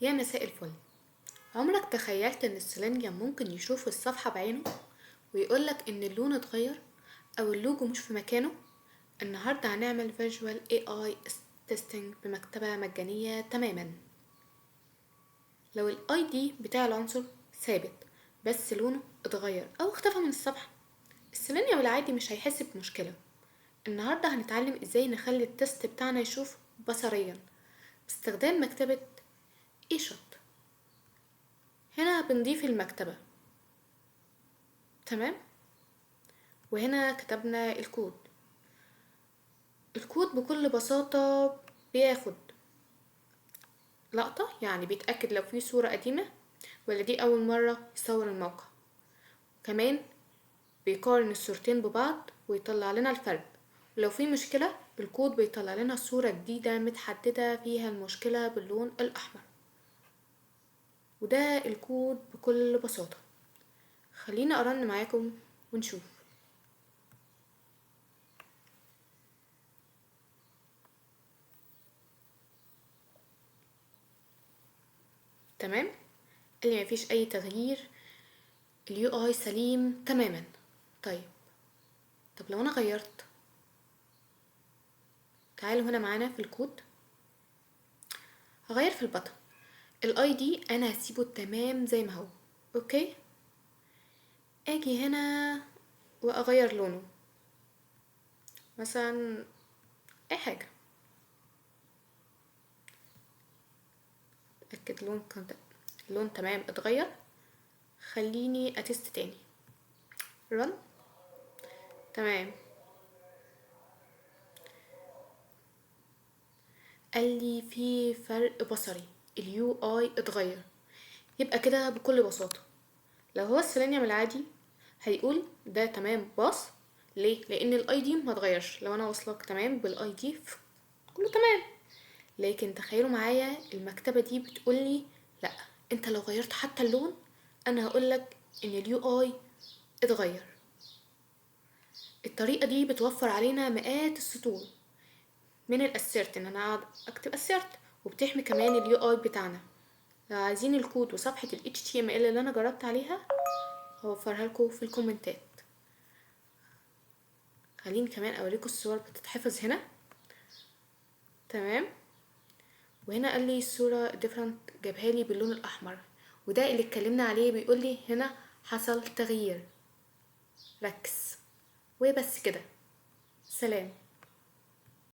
يا مساء الفل. عمرك تخيلت ان السيلينيوم ممكن يشوف الصفحة بعينه ويقولك ان اللون اتغير او اللوجو مش في مكانه؟ النهاردة هنعمل فيجوال AI تيستينج بمكتبة مجانية تماما. لو الاي دي بتاع العنصر ثابت بس لونه اتغير او اختفى من الصفحة، السيلينيوم العادي مش هيحس بمشكلة. النهاردة هنتعلم ازاي نخلي التست بتاعنا يشوف بصريا باستخدام مكتبة ايشوت. هنا بنضيف المكتبة، تمام، وهنا كتبنا الكود بكل بساطة بياخد لقطة، يعني بيتأكد لو في صورة قديمة ولا دي أول مرة يصور الموقع. كمان بيقارن الصورتين ببعض ويطلع لنا الفرق، ولو في مشكلة الكود بيطلع لنا صورة جديدة متحددة فيها المشكلة باللون الأحمر. وده الكود بكل بساطة. خلينا أرن معاكم ونشوف. تمام، قال مفيش أي تغيير، اليو اي سليم تماما. طب لو انا غيرت، تعالوا هنا معانا في الكود، هغير في البطن. الاي دي انا هسيبه تمام زي ما هو، اوكي. اجي هنا واغير لونه، مثلا اي حاجة، اتاكد اللون تمام اتغير. خليني اتست تاني، رن. تمام، قال لي في فرق بصري، اليو اي اتغير. يبقى كده بكل بساطة لو هو السيلينيوم العادي هيقول ده تمام باص. ليه؟ لان الاي دي ما اتغيرش. لو انا واصلك تمام بالاي دي كله تمام. لكن تخيلوا معايا المكتبة دي بتقولي لا، انت لو غيرت حتى اللون انا هقولك ان اليو اي اتغير. الطريقة دي بتوفر علينا مئات السطور من الاسيرت، ان انا اقعد اكتب اسيرت، وبتحمي كمان اليو اي بتاعنا. لو عايزين الكود وصفحة ال HTML اللي انا جربت عليها هوفرها لكم في الكومنتات. خليني كمان اوريكم الصور بتتحفظ هنا، تمام. وهنا قال لي الصورة different، جابها لي باللون الاحمر، وده اللي اتكلمنا عليه. بيقول لي هنا حصل تغيير، ركز. وبس كده، سلام.